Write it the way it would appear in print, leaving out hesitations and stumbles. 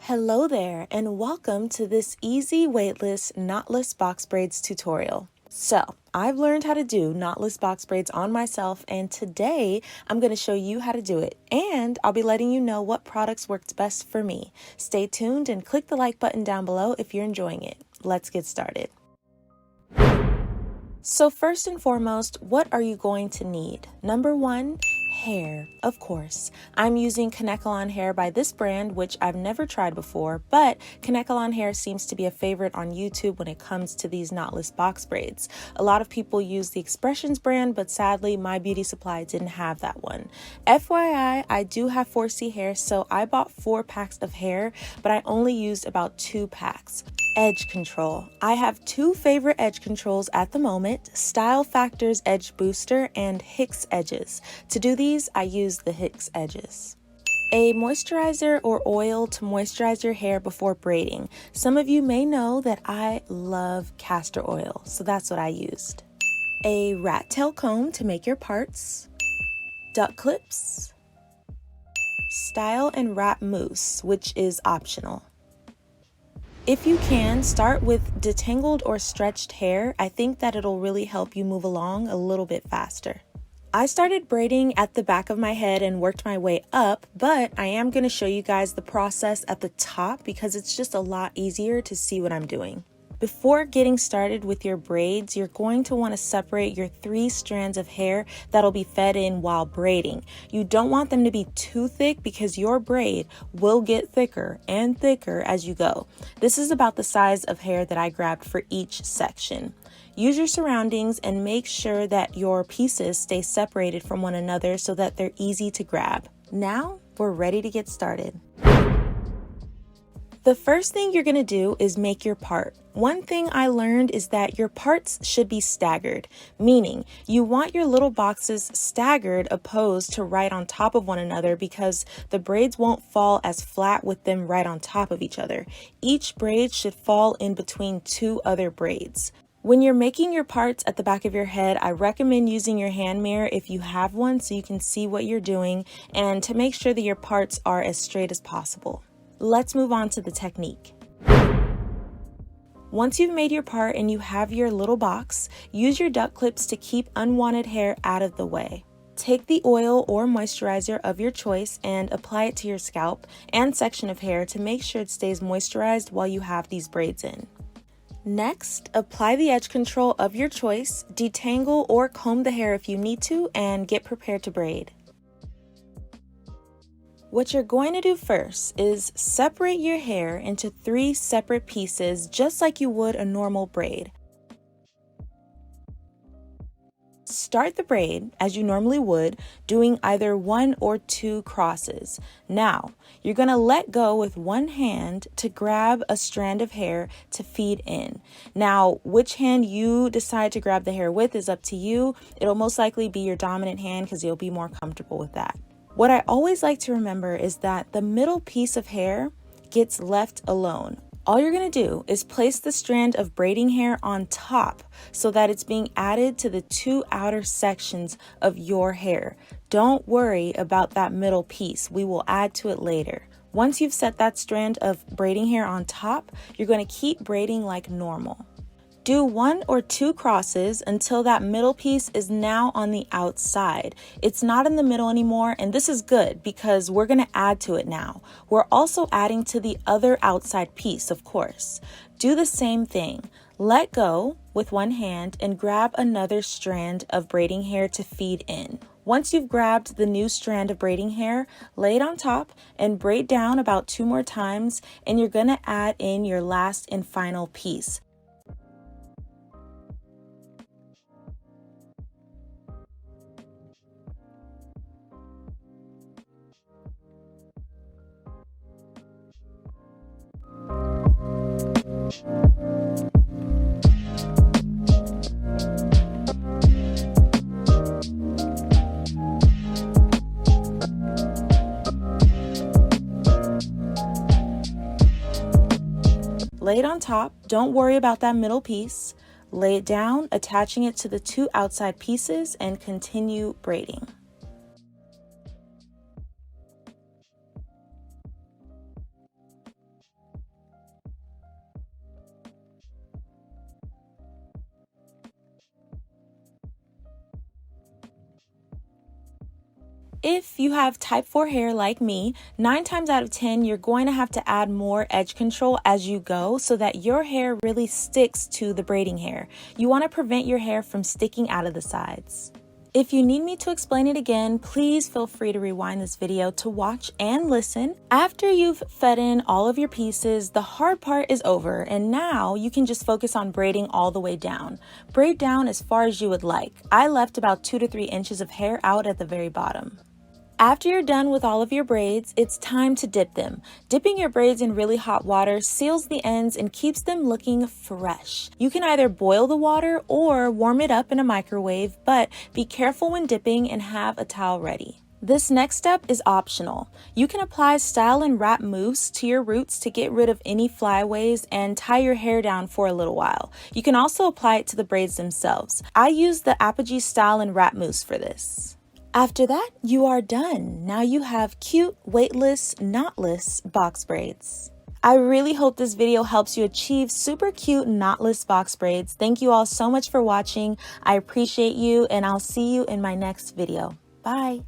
Hello there, and welcome to this easy weightless knotless box braids tutorial. So, I've learned how to do knotless box braids on myself, and today I'm going to show you how to do it, and I'll be letting you know what products worked best for me. Stay tuned and click the like button down below if you're enjoying it. Let's get started. So first and foremost, what are you going to need? Number one, hair, of course. I'm using Knotless hair by this brand, which I've never tried before, but Knotless hair seems to be a favorite on YouTube when it comes to these knotless box braids. A lot of people use the Expressions brand, but sadly my beauty supply didn't have that one. FYI, I do have 4C hair, so I bought 4 packs of hair, but I only used about 2 packs. Edge control. I have 2 favorite edge controls at the moment, Style Factor's Edge Booster and Hicks Edges. To do these, I use the Hicks Edges. A moisturizer or oil to moisturize your hair before braiding. Some of you may know that I love castor oil, so that's what I used. A rat-tail comb to make your parts, duck clips, style and wrap mousse, which is optional. If you can, start with detangled or stretched hair. I think that it'll really help you move along a little bit faster. I started braiding at the back of my head and worked my way up, but I am going to show you guys the process at the top because it's just a lot easier to see what I'm doing. Before getting started with your braids, you're going to want to separate your 3 strands of hair that'll be fed in while braiding. You don't want them to be too thick because your braid will get thicker and thicker as you go. This is about the size of hair that I grabbed for each section. Use your surroundings and make sure that your pieces stay separated from one another so that they're easy to grab. Now we're ready to get started. The first thing you're going to do is make your part. One thing I learned is that your parts should be staggered, meaning you want your little boxes staggered opposed to right on top of one another because the braids won't fall as flat with them right on top of each other. Each braid should fall in between 2 other braids. When you're making your parts at the back of your head, I recommend using your hand mirror if you have one so you can see what you're doing and to make sure that your parts are as straight as possible. Let's move on to the technique. Once you've made your part and you have your little box, use your duck clips to keep unwanted hair out of the way. Take the oil or moisturizer of your choice and apply it to your scalp and section of hair to make sure it stays moisturized while you have these braids in. Next, apply the edge control of your choice, detangle or comb the hair if you need to, and get prepared to braid. What you're going to do first is separate your hair into 3 separate pieces just like you would a normal braid. Start the braid as you normally would, doing either 1 or 2 crosses. Now, you're going to let go with one hand to grab a strand of hair to feed in. Now, which hand you decide to grab the hair with is up to you. It'll most likely be your dominant hand because you'll be more comfortable with that. What I always like to remember is that the middle piece of hair gets left alone. All you're going to do is place the strand of braiding hair on top so that it's being added to the 2 outer sections of your hair. Don't worry about that middle piece. We will add to it later. Once you've set that strand of braiding hair on top, you're going to keep braiding like normal. Do 1 or 2 crosses until that middle piece is now on the outside. It's not in the middle anymore, and this is good because we're going to add to it now. We're also adding to the other outside piece, of course. Do the same thing. Let go with one hand and grab another strand of braiding hair to feed in. Once you've grabbed the new strand of braiding hair, lay it on top and braid down about 2 more times, and you're going to add in your last and final piece. Lay it on top. Don't worry about that middle piece. Lay it down, attaching it to the 2 outside pieces, and continue braiding. If you have type 4 hair like me, 9 times out of 10, you're going to have to add more edge control as you go so that your hair really sticks to the braiding hair. You want to prevent your hair from sticking out of the sides. If you need me to explain it again, please feel free to rewind this video to watch and listen. After you've fed in all of your pieces, the hard part is over, and now you can just focus on braiding all the way down. Braid down as far as you would like. I left about 2 to 3 inches of hair out at the very bottom. After you're done with all of your braids, it's time to dip them. Dipping your braids in really hot water seals the ends and keeps them looking fresh. You can either boil the water or warm it up in a microwave, but be careful when dipping and have a towel ready. This next step is optional. You can apply Style and Wrap Mousse to your roots to get rid of any flyaways and tie your hair down for a little while. You can also apply it to the braids themselves. I use the Apogee Style and Wrap Mousse for this. After that, you are done. Now you have cute, weightless, knotless box braids. I really hope this video helps you achieve super cute knotless box braids. Thank you all so much for watching. I appreciate you, and I'll see you in my next video. Bye.